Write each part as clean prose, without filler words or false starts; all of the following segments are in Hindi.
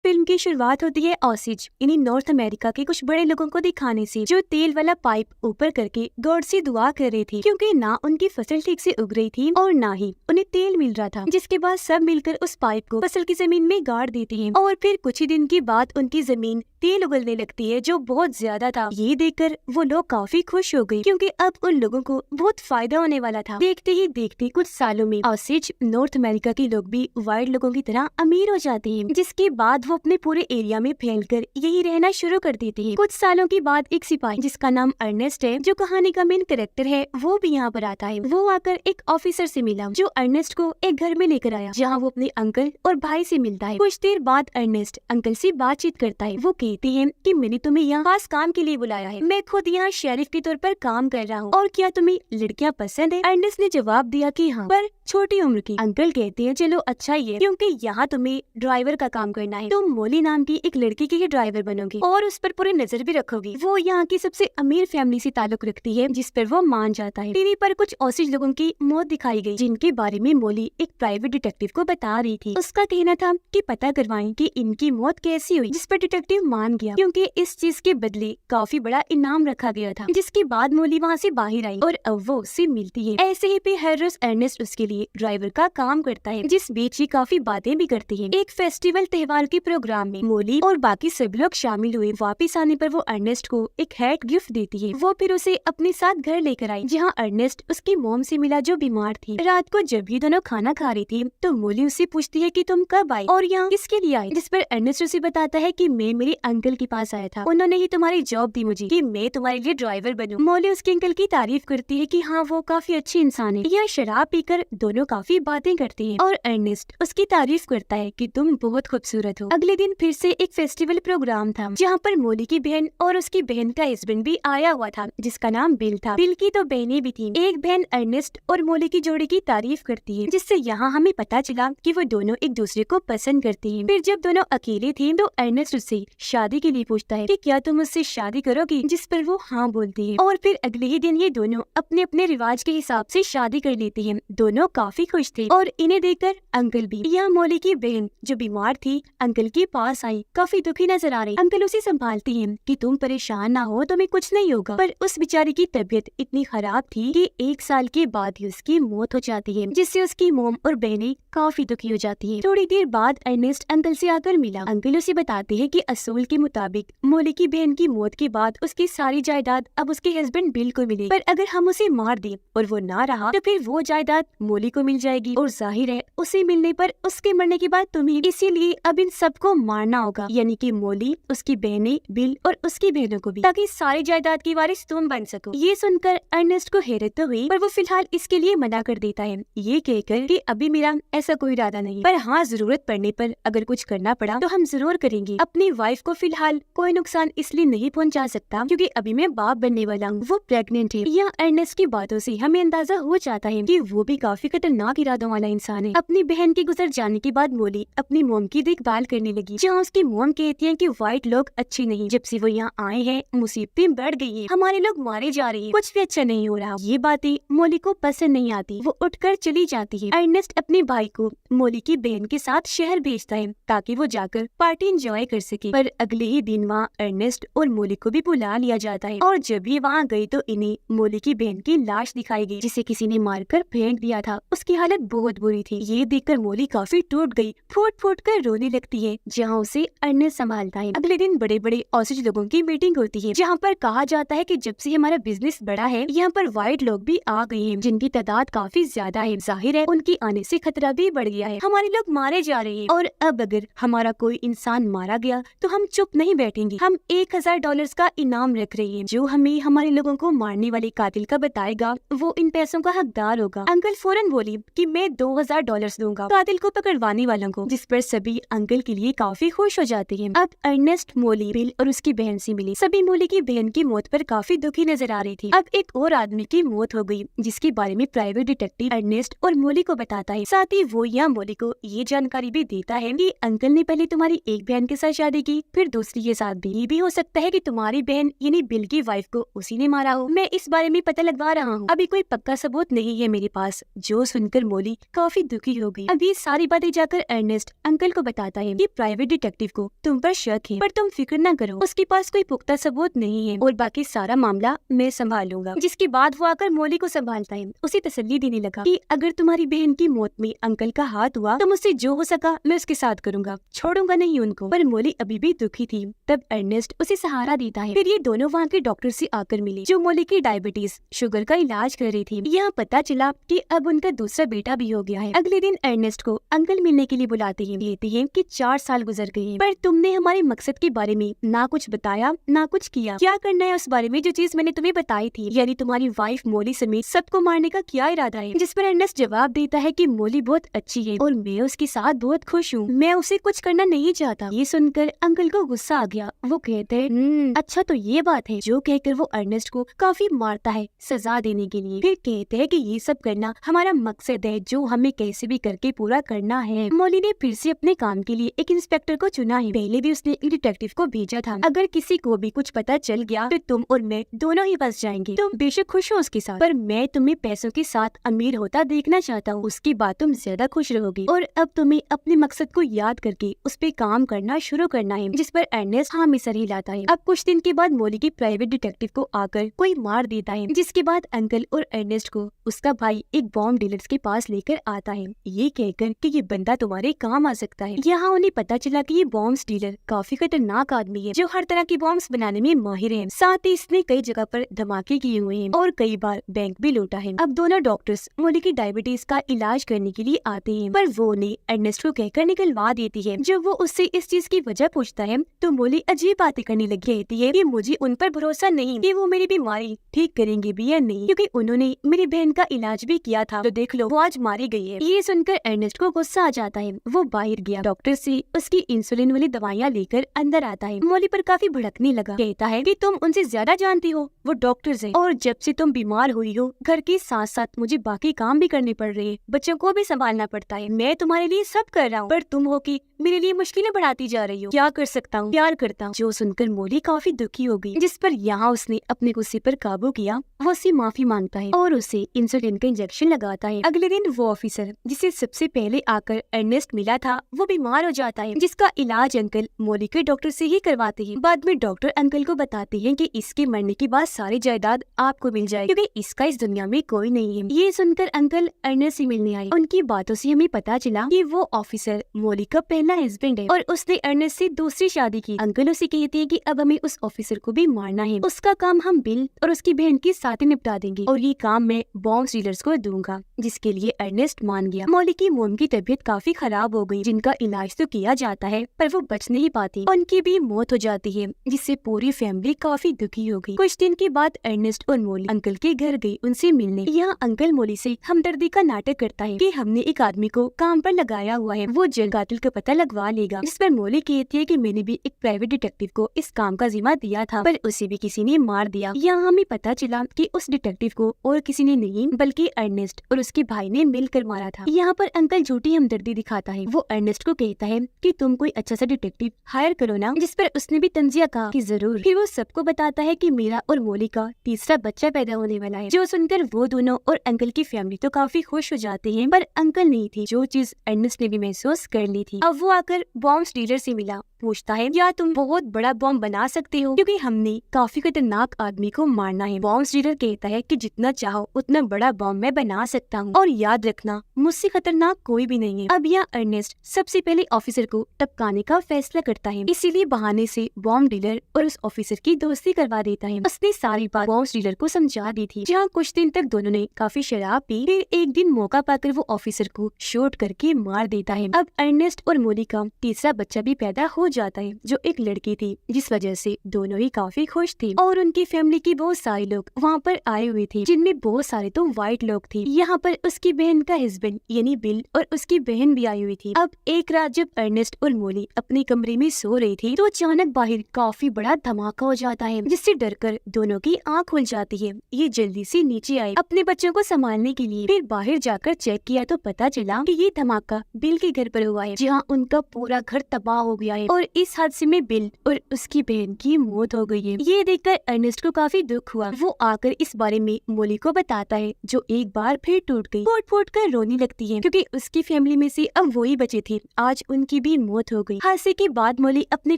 फिल्म की शुरुआत होती है ऑसिज यानी नॉर्थ अमेरिका के कुछ बड़े लोगों को दिखाने से, जो तेल वाला पाइप ऊपर करके गॉड से दुआ कर रहे थे, क्योंकि ना उनकी फसल ठीक से उग रही थी और ना ही उन्हें तेल मिल रहा था। जिसके बाद सब मिलकर उस पाइप को फसल की जमीन में गाड़ देते हैं और फिर कुछ ही दिन के बाद उनकी जमीन तेल उगलने लगती है, जो बहुत ज्यादा था। ये देखकर वो लोग काफी खुश हो गए, क्योंकि अब उन लोगों को बहुत फायदा होने वाला था। देखते ही देखते कुछ सालों में ऑसिज नॉर्थ अमेरिका के लोग भी वाइट लोगों की तरह अमीर हो जाते हैं, जिसके बाद वो अपने पूरे एरिया में फैलकर यही रहना शुरू कर देते हैं। कुछ सालों के बाद एक सिपाही जिसका नाम अर्नेस्ट है, जो कहानी का मेन कैरेक्टर है, वो भी यहाँ पर आता है। वो आकर एक ऑफिसर से मिला, जो अर्नेस्ट को एक घर में लेकर आया, जहाँ वो अपने अंकल और भाई से मिलता है। कुछ देर बाद अर्नेस्ट अंकल से बातचीत करता है। वो कहते हैं कि मैंने तुम्हें यहाँ खास काम के लिए बुलाया है, मैं खुद यहाँ शेरिफ के तौर पर काम कर रहा हूँ, और क्या तुम्हें लड़कियाँ पसंद है? अर्नेस्ट ने जवाब दिया कि हाँ, पर छोटी उम्र की। अंकल कहते हैं चलो अच्छा ही है, क्योंकि यहाँ तुम्हें ड्राइवर का काम करना है। तुम मोली नाम की एक लड़की की ड्राइवर बनोगी और उस पर पूरी नजर भी रखोगी। वो यहाँ की सबसे अमीर फैमिली से ताल्लुक रखती है, जिस पर वो मान जाता है। टीवी पर कुछ ऑसिज लोगों की मौत दिखाई गई, जिनके बारे में मोली एक प्राइवेट डिटेक्टिव को बता रही थी। उसका कहना था कि पता करवाएं कि इनकी मौत कैसी हुई, जिस पर डिटेक्टिव मान गया, क्योंकि इस चीज के बदले काफी बड़ा इनाम रखा गया था। जिसके बाद मोली वहाँ से बाहर आई और अब वो उससे मिलती है। ऐसे ही पे हर रोज अर्नेस्ट उसके लिए ड्राइवर का काम करता है, जिस बीच ही काफी बातें भी करती है। एक फेस्टिवल त्योहार के प्रोग्राम में मोली और बाकी सब लोग शामिल हुए। वापिस आने पर वो अर्नेस्ट को एक हैट गिफ्ट देती है। वो फिर उसे अपने साथ घर लेकर आई, जहाँ अर्नेस्ट उसकी मॉम से मिला, जो बीमार थी। रात को जब ये दोनों खाना खा रही थी, तो मोली उससे पूछती है कि तुम कब आई और यहाँ किसके लिए आई, जिस पर अर्नेस्ट उसे बताता है कि मैं मेरे अंकल के पास आया था, उन्होंने ही तुम्हारी जॉब दी मुझे कि मैं तुम्हारे लिए ड्राइवर बनूं। मोली उसके अंकल की तारीफ करती है कि हाँ, वो काफी अच्छे इंसान है। यह शराब पीकर दोनों काफी बातें करते हैं और अर्नेस्ट उसकी तारीफ करता है कि तुम बहुत खूबसूरत हो। अगले दिन फिर से एक फेस्टिवल प्रोग्राम था, जहाँ पर मोली की बहन और उसकी बहन का हस्बैंड भी आया हुआ था, जिसका नाम बिल था। बिल की तो बहनें भी थी। एक बहन अर्नेस्ट और मोली की जोड़ी की तारीफ करती है, जिससे यहाँ हमें पता चला कि वो दोनों एक दूसरे को पसंद करते हैं। फिर जब दोनों अकेले थे, तो अर्नेस्ट उससे शादी के लिए पूछता है कि क्या तुम मुझसे शादी करोगी, जिस पर वो हाँ बोलती है। और फिर अगले ही दिन ये दोनों अपने अपने रिवाज के हिसाब से शादी कर लेती हैं। दोनों काफी खुश थे और इन्हें देखकर अंकल भी। यहाँ मोली की बहन जो बीमार थी, अंकल के पास आई, काफी दुखी नजर आ रही। अंकल उसे संभालती हैं कि तुम परेशान ना हो, तुम्हें कुछ नहीं होगा। पर उस बेचारी की तबीयत इतनी खराब थी कि 1 साल के बाद ही उसकी मौत हो जाती है, जिससे उसकी मोम और बहनें काफी दुखी हो जाती है। थोड़ी देर बाद अर्नेस्ट अंकल से आकर मिला। अंकल उसे बताते हैं कि असूल के मुताबिक मोली की बहन की मौत के बाद उसकी सारी जायदाद अब उसके हस्बैंड बिल को मिलेगी, पर अगर हम उसे मार दें और वो ना रहा, तो फिर वो जायदाद मोली को मिल जाएगी। और जाहिर है उसे मिलने पर उसके मरने के बाद तुम्हें, इसीलिए अब इन सबको मारना होगा, यानी कि मोली, उसकी बहनें, बिल और उसकी बहनों को भी, ताकि सारी जायदाद की वारिस तुम बन सको। ये सुनकर अर्नेस्ट को हैरत तो हुई, पर वो फिलहाल इसके लिए मना कर देता है, ये कहकर कि अभी मेरा ऐसा कोई इरादा नहीं, पर हाँ, जरूरत पड़ने पर अगर कुछ करना पड़ा तो हम जरूर करेंगे। अपनी वाइफ को फिलहाल कोई नुकसान इसलिए नहीं पहुंचा सकता क्योंकि अभी मैं बाप बनने वाला हूँ। वो प्रेग्नेंट है। यह अर्नेस्ट की बातों से हमें अंदाजा हो जाता है कि वो भी काफी खतरनाक इरादों वाला इंसान है। अपनी बहन के गुजर जाने के बाद मोली अपनी मोम की देखभाल करने लगी, जहाँ उसकी मोम कहती है कि व्हाइट लोग अच्छे नहीं, जब से वो यहाँ आए हैं मुसीबतें बढ़ गई है, हमारे लोग मारे जा रहे हैं, कुछ भी अच्छा नहीं हो रहा। ये बातें मोली को पसंद नहीं आती। वो उठकर चली जाती है। अर्नेस्ट अपने भाई को मोली की बहन के साथ शहर भेजता है ताकि वो जाकर पार्टी एंजॉय कर सके। पर अगले ही दिन वहाँ अर्नेस्ट और मोली को भी बुला लिया जाता है, और जब ये वहाँ गई तो इन्हें मोली की बहन की लाश दिखाई गई, जिसे किसी ने मारकर फेंक दिया था। उसकी हालत बहुत बुरी थी। ये देखकर मोली काफी टूट गई, फूट फूट कर रोने लगती है, जहाँ उसे अर्नेस्ट संभालता है। अगले दिन बड़े बड़े ऑसिज लोगों की मीटिंग होती है, जहाँ पर कहा जाता है कि जब से हमारा बिजनेस बढ़ा है, यहाँ पर व्हाइट लोग भी आ गए हैं, जिनकी तादाद काफी ज्यादा है। जाहिर है उनकी आने से खतरा भी बढ़ गया है, हमारे लोग मारे जा रहे हैं, और अब अगर हमारा कोई इंसान मारा गया तो हम चुप नहीं बैठेंगे। हम $1000 का इनाम रख रहे हैं, जो हमें हमारे लोगों को मारने वाले कातिल का बताएगा, वो इन पैसों का हकदार होगा। अंकल फौरन बोली कि मैं $2000 दूंगा कातिल को पकड़वाने वालों को, जिस पर सभी अंकल के लिए काफी खुश हो जाते हैं। अब अर्नेस्ट, मोली, बिल और उसकी बहन से मिली। सभी मोली की बहन की मौत पर काफी दुखी नजर आ रही थी। अब एक और आदमी की मौत हो गई, जिसके बारे में प्राइवेट डिटेक्टिव अर्नेस्ट और मोली को बताता है। साथ ही वो यहाँ मोली को ये जानकारी भी देता है कि अंकल ने पहले तुम्हारी एक बहन के साथ शादी की, फिर दूसरी के साथ भी। ये भी हो सकता है कि तुम्हारी बहन यानी बिल की वाइफ को उसी ने मारा हो। मैं इस बारे में पता लगवा रहा हूँ, अभी कोई पक्का सबूत नहीं है मेरे पास। जो सुनकर मोली काफी दुखी हो गई। अब ये सारी बातें जाकर अर्नेस्ट अंकल को बताता है कि प्राइवेट डिटेक्टिव को तुम पर शक है, पर तुम फिक्र न करो, उसके पास कोई पुख्ता सबूत नहीं है और बाकी सारा मामला मैं संभाल लूंगा। जिसके बाद वो आकर मोली को संभालता है, उसे तसल्ली देने लगा कि अगर तुम्हारी बहन की मौत में अंकल का हाथ हुआ तो मुझसे जो हो सका मैं उसके साथ करूंगा, छोड़ूंगा नहीं उनको। पर मोली अभी भी दुखी थी। तब अर्नेस्ट उसे सहारा देता है। फिर ये दोनों वहाँ के डॉक्टर से आकर मिले जो मोली की डायबिटीज शुगर का इलाज कर रही थी। यहाँ पता चला कि अब उनका दूसरा बेटा भी हो गया है। अगले दिन अर्नेस्ट को अंकल मिलने के लिए बुलाते हैं। कहते हैं कि 4 साल गुजर गए हैं, पर तुमने हमारे मकसद के बारे में ना कुछ बताया ना कुछ किया। क्या करना है उस बारे में जो चीज मैंने तुम्हें बताई थी, यानी तुम्हारी वाइफ मोली समेत सबको मारने का क्या इरादा है? जिस पर अर्नेस्ट जवाब देता है कि मोली बहुत अच्छी है और मैं उसके साथ बहुत खुश हूँ, मैं उसे कुछ करना नहीं चाहता। ये सुनकर अंकल को गुस्सा आ गया। वो कहते हैं अच्छा तो ये बात है, जो कहकर वो अर्नेस्ट को काफी मारता है सजा देने के लिए। फिर कहते हैं कि ये सब करना हमारा मकसद है जो हमें कैसे भी करके पूरा करना है। मोली ने फिर से अपने काम के लिए एक इंस्पेक्टर को चुना है। पहले भी उसने एक डिटेक्टिव को भेजा था। अगर किसी को भी कुछ पता चल गया तो तुम और मैं दोनों ही फंस जाएंगे। तुम बेशक खुश हो उसके साथ, पर मैं तुम्हें पैसों के साथ अमीर होता देखना चाहता हूँ। उसके बाद तुम ज्यादा खुश रहोगी और अब तुम्हें अपने मकसद को याद करके उस पे काम करना शुरू करना है। जिस पर अर्नेस्ट हाँ में सर हिलाता है। अब कुछ दिन के बाद मोली की प्राइवेट डिटेक्टिव को आकर कोई मार देता है, जिसके बाद अंकल और अर्नेस्ट को उसका भाई एक बॉम्ब डीलर्स के पास लेकर आता है, ये कहकर कि ये बंदा तुम्हारे काम आ सकता है। यहाँ उन्हें पता चला कि ये बॉम्ब डीलर काफी खतरनाक आदमी है जो हर तरह की बॉम्ब बनाने में माहिर है। साथ ही इसने कई जगह पर धमाके किए हुए हैं और कई बार बैंक भी लूटा है। अब दोनों डॉक्टर्स मोली की डायबिटीज का इलाज करने के लिए आते हैं, पर वो उन्हें अर्नेस्ट को कहकर निकलवा देती है। जब वो उससे इस चीज की वजह पूछता है तो मोली अजीब बातें करने लगी। कहती है कि मुझे उन पर भरोसा नहीं कि वो मेरी बीमारी ठीक करेंगे भी या नहीं, क्योंकि उन्होंने मेरी बहन का इलाज भी किया था। तो देख लो वो आज मारी गई है। ये सुनकर अर्नेस्ट को गुस्सा आ जाता है। वो बाहर गया डॉक्टर से उसकी इंसुलिन वाली दवाइयाँ लेकर अंदर आता है। मोली पर काफी भड़कने लगा। कहता है कि तुम उनसे ज्यादा जानती हो, वो डॉक्टर्स हैं और जब से तुम बीमार हुई हो घर के साथ साथ मुझे बाकी काम भी करने पड़ रहे हैं, बच्चों को भी संभालना पड़ता है। मैं तुम्हारे लिए सब कर रहा हूँ, पर तुम हो कि मेरे लिए मुश्किलें बढ़ाती जा रही हो। क्या कर सकता हूँ, प्यार करता हूँ। जो सुनकर मोली काफी दुखी हो गई। जिस पर यहाँ उसने अपने गुस्से पर काबू किया। वो उससे माफी मांगता है और उसे इंसुलिन का इंजेक्शन लगाता है। अगले दिन वो ऑफिसर जिसे सबसे पहले आकर अर्नेस्ट मिला था वो बीमार हो जाता है, जिसका इलाज अंकल मोली के डॉक्टर से ही करवाते हैं। बाद में डॉक्टर अंकल को बताते हैं कि इसके मरने के बाद सारी जायदाद आपको मिल जाएगी, क्योंकि इसका इस दुनिया में कोई नहीं है। ये सुनकर अंकल अर्नेस्ट से मिलने आए। उनकी बातों से हमें पता चला कि वो ऑफिसर मोली का पहला हस्बैंड है और उसने अर्नेस्ट से दूसरी शादी की। अंकल उसे कहते हैं कि अब हमें उस ऑफिसर को भी मारना है, उसका काम हम बिल और उसकी बहन के साथ ही निपटा देंगे और ये काम मैं बॉम्ब डीलर्स को दूंगा, जिसके लिए अर्नेस्ट मान गया। मोली की मोम की तबीयत काफी खराब हो गई, जिनका इलाज तो किया जाता है पर वो बच नहीं पाती। उनकी भी मौत हो जाती है, जिससे पूरी फैमिली काफी दुखी हो गई। कुछ दिन के बाद अर्नेस्ट और मोली अंकल के घर गई उनसे मिलने। यहाँ अंकल मोली से हमदर्दी का नाटक करता है कि हमने एक आदमी को काम पर लगाया हुआ है, वो जल्द कातिल का पता लगवा लेगा। जिस पर मोली कहती है कि मैंने भी एक प्राइवेट डिटेक्टिव को इस काम का जिम्मा दिया था, पर उसे भी किसी ने मार दिया। यहाँ हमें पता चला कि उस डिटेक्टिव को और किसी ने नहीं बल्कि अर्नेस्ट और उसके भाई ने मिलकर मारा था। यहाँ पर अंकल झूठी हमदर्दी दिखाता है। वो अर्नेस्ट को कहता है कि तुम कोई अच्छा सा डिटेक्टिव हायर करो ना, जिस पर उसने भी तंजिया कहा कि जरूर। फिर वो सबको बताता है कि मेरा और मोली का तीसरा बच्चा पैदा होने वाला है। जो सुनकर वो दोनों और अंकल की फैमिली तो काफी खुश हो जाते हैं, पर अंकल नहीं थी, जो चीज अर्नेस्ट ने भी महसूस कर ली थी। अब वो आकर बॉम्ब डीलर से मिला, पूछता है क्या तुम बहुत बड़ा बॉम्ब बना सकते हो, क्योंकि हमने काफी खतरनाक आदमी को मारना है। बॉम्ब डीलर कहता है कि जितना चाहो उतना बड़ा बॉम्ब मैं बना सकता हूँ और याद रखना मुझसे खतरनाक कोई भी नहीं है। अब यहाँ अर्नेस्ट सबसे पहले ऑफिसर को टपकाने का फैसला करता है, इसीलिए बहाने से बॉम्ब डीलर और उस ऑफिसर की दोस्ती करवा देता है। उसने सारी बात बॉम्ब डीलर को समझा दी थी। जहाँ कुछ दिन तक दोनों ने काफी शराब पी, फिर एक दिन मौका पाकर वो ऑफिसर को शूट करके मार देता है। अब अर्नेस्ट और मोली का तीसरा बच्चा भी पैदा हो जाता है, जो एक लड़की थी, जिस वजह से दोनों ही काफी खुश थे। और उनकी फैमिली के बहुत सारे लोग वहाँ पर आए हुए थे, जिनमें बहुत सारे तो व्हाइट लोग थे। यहाँ पर उसकी बहन का हस्बैंड यानी बिल और उसकी बहन भी आई हुई थी। अब एक रात जब अर्नेस्ट और मोली अपने कमरे में सो रही थी तो अचानक बाहर काफी बड़ा धमाका हो जाता है, जिससे डरकर दोनों की आँख खुल जाती है। ये जल्दी से नीचे आए अपने बच्चों को संभालने के लिए। फिर बाहर जाकर चेक किया तो पता चला कि ये धमाका बिल के घर पर हुआ है, जहाँ उनका पूरा घर तबाह हो गया है और और इस हादसे में बिल और उसकी बहन की मौत हो गई है। ये देखकर अर्नेस्ट को काफी दुख हुआ। वो आकर इस बारे में मोली को बताता है, जो एक बार फिर टूट गई। फूट फूट कर रोने लगती है, क्योंकि उसकी फैमिली में से अब वही बचे थे। आज उनकी भी मौत हो गई। हादसे के बाद मोली अपने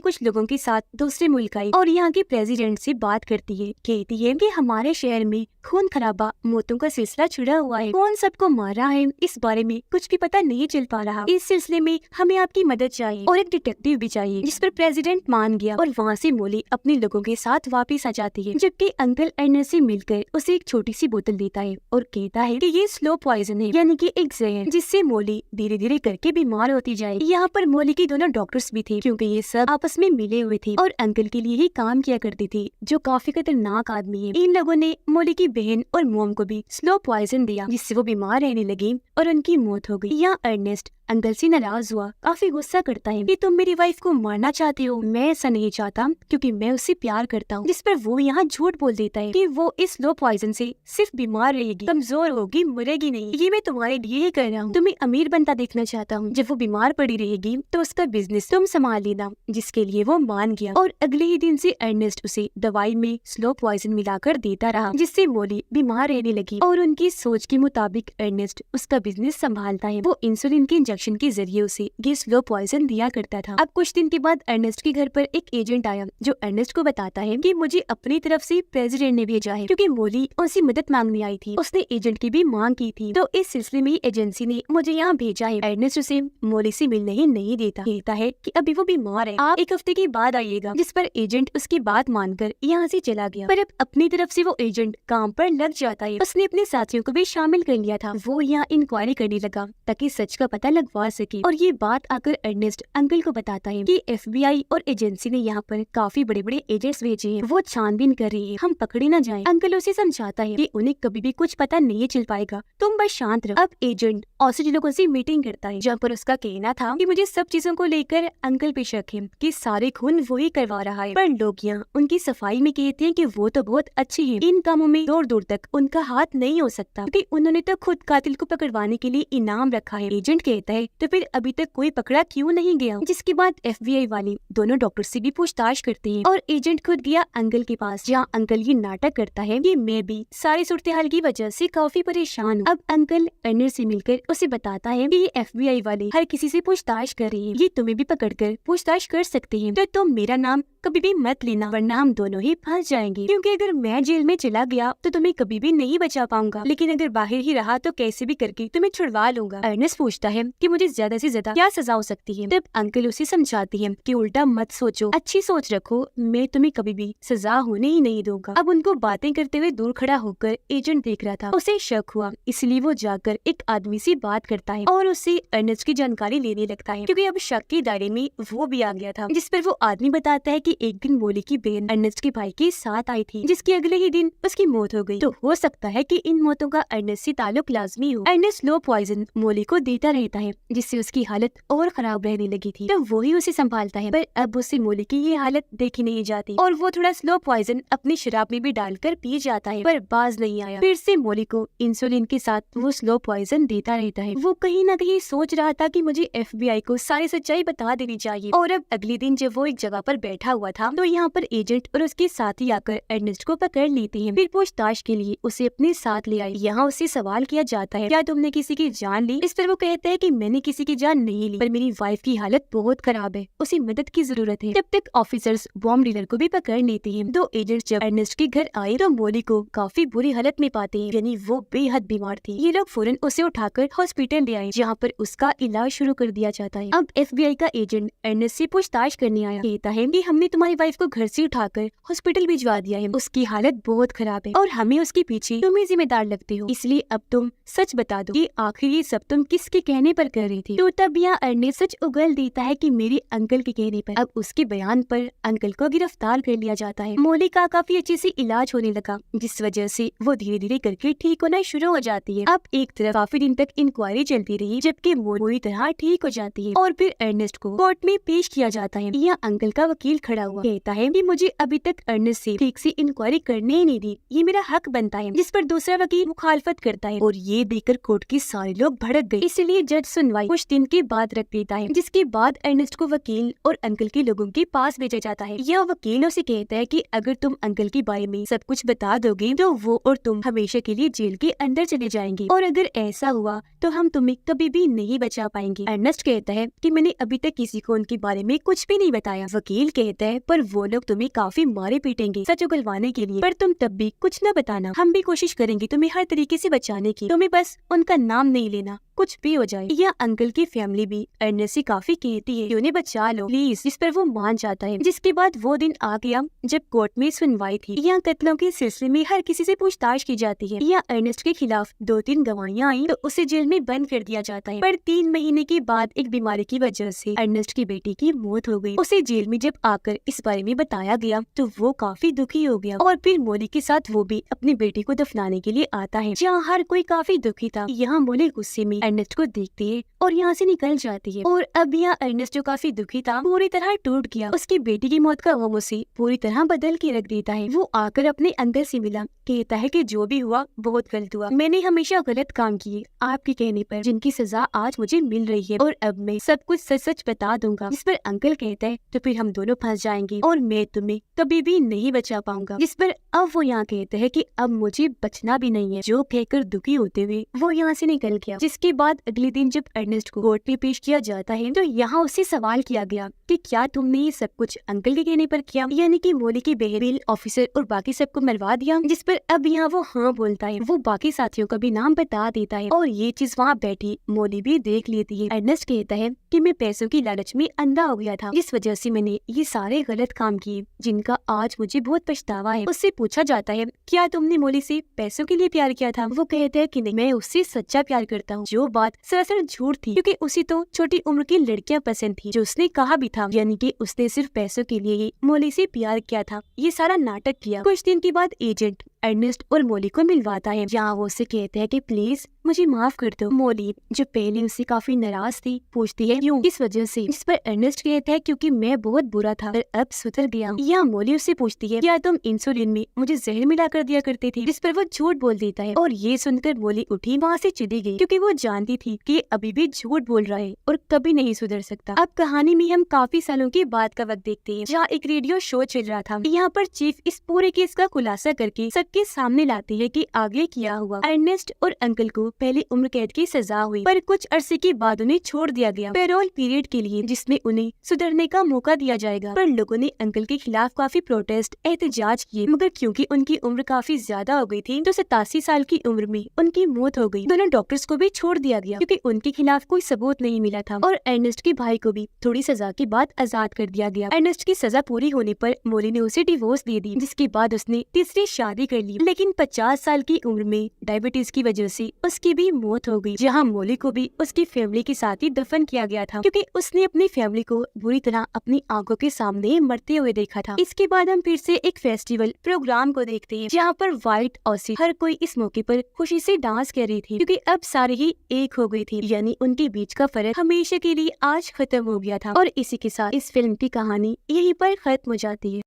कुछ लोगों के साथ दूसरे मुल्क आई और यहाँ के प्रेसिडेंट से बात करती है। कहती है कि हमारे शहर में खून खराबा, मौतों का सिलसिला छिड़ा हुआ है। कौन सबको मारा है इस बारे में कुछ भी पता नहीं चल पा रहा। इस सिलसिले में हमें आपकी मदद चाहिए और एक डिटेक्टिव भी चाहिए। जिस पर प्रेसिडेंट मान गया और वहाँ से मोली अपने लोगों के साथ वापस आ जाती है, जबकि अंकल अर्नेस्ट से मिलकर उसे एक छोटी सी बोतल देता है और कहता है कि ये स्लो पॉइजन है, यानी कि एक जहर, जिससे मोली धीरे धीरे करके बीमार होती जाएगी। यहाँ पर मोली के दोनों डॉक्टर्स भी थे, क्योंकि ये सब आपस में मिले हुए थे और अंकल के लिए ही काम किया करती थी, जो काफी खतरनाक आदमी है। इन लोगों ने मोली की बहन और मोम को भी स्लो पॉइजन दिया, जिससे वो बीमार रहने लगी और उनकी मौत हो गई। यहाँ अर्नेस्ट अंकल से नाराज हुआ, काफी गुस्सा करता है कि तुम मेरी वाइफ को मारना चाहते हो। मैं ऐसा नहीं चाहता, क्योंकि मैं उससे प्यार करता हूँ। जिस पर वो यहाँ झूठ बोल देता है कि वो इस स्लो पॉइजन से सिर्फ बीमार रहेगी, कमजोर होगी, मरेगी नहीं। ये मैं तुम्हारे लिए ही कर रहा हूँ। तुम्हें अमीर बनता देखना चाहता हूँ। जब वो बीमार पड़ी रहेगी तो उसका बिजनेस तुम संभाल लेना। जिसके लिए वो मान गया और अगले ही दिन से अर्नेस्ट उसे दवाई में स्लो पॉइजन मिलाकर देता रहा, जिससे मोली बीमार रहने लगी और उनकी सोच के मुताबिक अर्नेस्ट उसका बिजनेस संभालता है। वो इंसुलिन के इंजेक्शन के जरिए उसे ये स्लो पॉइजन दिया करता था। अब कुछ दिन के बाद अर्नेस्ट के घर पर एक एजेंट आया, जो अर्नेस्ट को बताता है कि मुझे अपनी तरफ से प्रेसिडेंट ने भेजा है, क्योंकि मोली उनसे मदद मांगने आई थी। उसने एजेंट की भी मांग की थी, तो इस सिलसिले में एजेंसी ने मुझे यहाँ भेजा है। अर्नेस्ट उसे मोली से मिलने ही नहीं देता, कहता है कि अभी वो बीमार है, आप एक हफ्ते के बाद आइएगा। जिस पर एजेंट उसकी बात मानकर यहाँ से चला गया। पर अब अपनी तरफ से वो एजेंट काम पर लग जाता है। उसने अपने साथियों को भी शामिल कर लिया था। वो यहाँ इंक्वायरी करने लगा ताकि सच का पता लगवा सके। और ये बात आकर अर्नेस्ट अंकल को बताता है कि FBI और एजेंसी ने यहाँ पर काफी बड़े बड़े एजेंट्स भेजे हैं, वो छानबीन कर रही है, हम पकड़े न जाएं। अंकल उसे समझाता है कि उन्हें कभी भी कुछ पता नहीं चल पाएगा, तुम बस शांत रहो। अब एजेंट औसत लोगों से मीटिंग करता है, जहाँ पर उसका कहना था कि मुझे सब चीजों को लेकर अंकल पे शक है कि सारे खून वो ही करवा रहा है, पर लोग यहाँ उनकी सफाई में कहते हैं कि वो तो बहुत अच्छी है, इन कामों में दूर दूर तक उनका हाथ नहीं हो सकता, क्योंकि उन्होंने तो खुद कातिल को पकड़वाने के लिए इनाम रखा है। एजेंट कहता है तो फिर अभी तक कोई पकड़ा क्यों नहीं गया। जिसके बाद FBI वाले दोनों डॉक्टर से भी पूछताछ करते हैं और एजेंट खुद गया अंकल के पास, जहाँ अंकल ये नाटक करता है कि मैं भी सारी सूरत हाल की वजह से काफी परेशान हूँ। अब अंकल अर्नेस्ट से मिलकर उसे बताता है कि ये FBI वाले हर किसी से पूछताछ कर रहे हैं, ये तुम्हें भी पकड़कर पूछताछ कर सकते हैं, तो तुम मेरा नाम कभी भी मत लेना, वरना हम दोनों ही फंस जाएंगे, क्योंकि अगर मैं जेल में चला गया तो तुम्हें कभी भी नहीं बचा पाऊंगा, लेकिन अगर बाहर ही रहा तो कैसे भी करके तुम्हें छुड़वा लूंगा। अर्नेस्ट पूछता है कि मुझे ज्यादा से ज्यादा क्या सजा हो सकती है। तब अंकल उसे समझाती है कि उल्टा मत सोचो, अच्छी सोच रखो, मैं तुम्हें कभी भी सजा होने ही नहीं दूंगा। अब उनको बातें करते हुए दूर खड़ा होकर एजेंट देख रहा था, उसे शक हुआ, इसलिए वो जाकर एक आदमी से बात करता है और उससे अर्नेस्ट की जानकारी लेने लगता है, क्योंकि अब शक के दायरे में वो भी आ गया था। जिस पर वो आदमी बताता है कि एक दिन मोली की बहन अर्नेस्ट के भाई के साथ आई थी, जिसके अगले ही दिन उसकी मौत हो गई। तो हो सकता है कि इन मौतों का अर्नेस्ट से ताल्लुक लाजमी हो। अर्नेस्ट स्लो पॉइजन मोली को देता रहता है, जिससे उसकी हालत और खराब रहने लगी थी, तो वो ही उसे संभालता है। पर अब उससे मोली की ये हालत देखी नहीं जाती और वो थोड़ा स्लो पॉइजन अपनी शराब में भी डालकर पी जाता है, पर बाज नहीं आया। फिर से मोली को इंसुलिन के साथ वो स्लो पॉइजन देता रहता है। वो कहीं न कहीं सोच रहा था कि मुझे FBI को सारी सच्चाई बता देनी चाहिए। और अब अगले दिन जब वो एक जगह पर बैठा हुआ था, तो यहाँ पर एजेंट और उसके साथी आकर अर्नेस्ट को पकड़ लेते हैं। फिर पूछताछ के लिए उसे अपने साथ ले आई। यहाँ उससे सवाल किया जाता है, क्या तुमने किसी की जान ली? इस पर वो कहता है कि मैंने किसी की जान नहीं ली, पर मेरी वाइफ की हालत बहुत खराब है, उसे मदद की जरूरत है। तब तक ऑफिसर्स बॉम्ब डीलर को भी पकड़ लेते हैं। दो एजेंट्स जब अर्नेस्ट के घर आए तो मोली को काफी बुरी हालत में पाते हैं, यानी वो बेहद बीमार थी। ये लोग फौरन उसे उठाकर हॉस्पिटल ले आए, जहाँ पर उसका इलाज शुरू कर दिया जाता है। अब FBI का एजेंट अर्नेस्ट से पूछताछ करने आया, कहता है कि हमने तुम्हारी वाइफ को घर से उठाकर हॉस्पिटल भिजवा दिया है, उसकी हालत बहुत खराब है और हमें उसके पीछे तुम ही जिम्मेदार लगते हो, इसलिए अब तुम सच बता दो कि आखिर ये सब तुम किसके कहने पर कर रही थी। तो तब यहाँ अर्नेस्ट सच उगल देता है कि मेरे अंकल के कहने पर। अब उसके बयान पर अंकल को गिरफ्तार कर लिया जाता है। मोली का काफी अच्छे से इलाज होने लगा, जिस वजह से वो धीरे धीरे करके ठीक होना शुरू हो जाती है। अब एक तरफ काफी दिन तक इंक्वायरी चलती रही, जबकि मोली पूरी तरह ठीक हो जाती है और फिर अर्नेस्ट को कोर्ट में पेश किया जाता है। यहाँ अंकल का वकील खड़ा हुआ कहता है कि मुझे अभी तक अर्नेस्ट से ठीक से इंक्वायरी करने ही नहीं दी, ये मेरा हक बनता है। जिस पर दूसरा वकील मुखालफत करता है और ये देखकर कोर्ट के सारे लोग भड़क गए। इसलिए जज सुनवाई कुछ दिन के बाद रख देता है, जिसके बाद अर्नेस्ट को वकील और अंकल के लोगों के पास भेजा जाता है। यह वकील उसे कहता है कि अगर तुम अंकल के बारे में सब कुछ बता दोगे तो वो और तुम हमेशा के लिए जेल के अंदर चले जाएंगे, और अगर ऐसा हुआ तो हम तुम्हें कभी भी नहीं बचा पाएंगे। अर्नेस्ट कहता है कि मैंने अभी तक किसी को उनके बारे में कुछ भी नहीं बताया। वकील कहता है पर वो लोग तुम्हें काफी मारे पीटेंगे सच उगलवाने के लिए, पर तुम तब भी कुछ न बताना, हम भी कोशिश करेंगे तुम्हें हर तरीके से बचाने की, तुम्हें बस उनका नाम नहीं लेना, कुछ भी हो जाए। यह अंकल की फैमिली भी अर्नेस्ट से काफी कहती है कि उन्हें बचा लो प्लीज, जिस पर वो मान जाता है। जिसके बाद वो दिन आ गया जब कोर्ट में सुनवाई थी। यहाँ कत्लों के सिलसिले में हर किसी से पूछताछ की जाती है। यहाँ अर्नेस्ट के खिलाफ 2-3 गवाहियां आई तो उसे जेल में बंद कर दिया जाता है, पर 3 महीने के बाद एक बीमारी की वजह से अर्नेस्ट की बेटी की मौत हो गई। उसे जेल में जब आकर इस बारे में बताया गया तो वो काफी दुखी हो गया, और फिर मोली के साथ वो भी अपनी बेटी को दफनाने के लिए आता है। जहाँ हर कोई काफी दुखी था, यहाँ मोली गुस्से में अर्नेस्ट को देखती है और यहाँ से निकल जाती है। और अब यहाँ अर्नेस्ट जो काफी दुखी था पूरी तरह टूट गया। उसकी बेटी की मौत का गम उसे पूरी तरह बदल के रख देता है। वो आकर अपने अंकल से मिला, कहता है कि जो भी हुआ बहुत गलत हुआ, मैंने हमेशा गलत काम किए आपके कहने पर, जिनकी सजा आज मुझे मिल रही है, और अब मैं सब कुछ सच सच बता दूंगा। जिस पर अंकल कहता है तो फिर हम दोनों फंस जाएंगे और मैं तुम्हें कभी भी नहीं बचा पाऊंगा। जिस पर अब वो यहाँ कहते हैं कि अब मुझे बचना भी नहीं है। जो कहकर दुखी होते हुए वो यहाँ से निकल गया। जिसके बाद अगले दिन जब अर्नेस्ट को कोर्ट में पेश किया जाता है तो यहाँ उससे सवाल किया गया कि क्या तुमने ये सब कुछ अंकल के कहने पर किया, यानी कि मोली की बहन, ऑफिसर और बाकी सबको मरवा दिया। जिस पर अब यहाँ वो हाँ बोलता है। वो बाकी साथियों का भी नाम बता देता है और ये चीज वहाँ बैठी मोली भी देख लेती है। अर्नेस्ट कहता है कि मैं पैसों की लालच में अंधा हो गया था, जिस वजह से मैंने ये सारे गलत काम किए जिनका आज मुझे बहुत पछतावा है। उससे पूछा जाता है क्या तुमने मोली से पैसों के लिए प्यार किया था। वो कहता है कि नहीं, मैं उससे सच्चा प्यार करता हूँ, जो बात सरासर झूठ थी, क्योंकि उसे तो छोटी उम्र की लड़कियां पसंद थी, जो उसने कहा भी था, यानी कि उसने सिर्फ पैसों के लिए ही मोली से प्यार किया था। ये सारा नाटक किया। कुछ दिन के बाद एजेंट अर्नेस्ट और मोली को मिलवाता है, जहाँ वो उससे कहते हैं कि प्लीज मुझे माफ कर दो। मोली जो पहले उससे काफी नाराज थी पूछती है क्यों, किस वजह से। इस पर अर्नेस्ट कहता है क्योंकि मैं बहुत बुरा था पर अब सुधर गया। यहाँ मोली उससे पूछती है क्या तुम इंसुलिन में मुझे जहर मिला कर दिया करते थे, जिस पर वो झूठ बोल देता है। और ये सुनकर मोली उठी वहाँ से चली गई, क्योंकि वो जानती थी कि अभी भी झूठ बोल रहा है और कभी नहीं सुधर सकता। अब कहानी में हम काफी सालों के बाद का वक्त देखते हैं, जहाँ एक रेडियो शो चल रहा था। यहाँ पर चीफ इस पूरे केस का खुलासा करके सबके सामने लाती है कि आगे क्या हुआ। अर्नेस्ट और अंकल को पहले उम्र कैद की सजा हुई, पर कुछ अरसे के बाद उन्हें छोड़ दिया गया पैरोल पीरियड के लिए, जिसमें उन्हें सुधरने का मौका दिया जाएगा। पर लोगों ने अंकल के खिलाफ काफी प्रोटेस्ट एहतजाज किए, मगर क्योंकि उनकी उम्र काफी ज्यादा हो गई थी तो 87 साल की उम्र में उनकी मौत हो गई। दोनों डॉक्टर्स को भी छोड़ दिया गया क्योंकि उनके खिलाफ कोई सबूत नहीं मिला था। और अर्नेस्ट के भाई को भी थोड़ी सजा के बाद आजाद कर दिया गया। अर्नेस्ट की सजा पूरी होने पर मोली ने उसे डिवोर्स दे दी, जिसके बाद उसने तीसरी शादी कर ली। लेकिन 50 साल की उम्र में डायबिटीज की वजह से उसकी भी मौत हो गई, जहाँ मोली को भी उसकी फैमिली के साथ ही दफन किया गया था, क्योंकि उसने अपनी फैमिली को बुरी तरह अपनी आंखों के सामने मरते हुए देखा था। इसके बाद हम फिर से एक फेस्टिवल प्रोग्राम को देखते हैं, जहाँ पर व्हाइट ऑसी हर कोई इस मौके पर खुशी से डांस कर रही थी, क्योंकि अब सारे ही एक हो गई थी, यानी उनके बीच का फर्क हमेशा के लिए आज खत्म हो गया था। और इसी के साथ इस फिल्म की कहानी यहीं पर खत्म हो जाती है।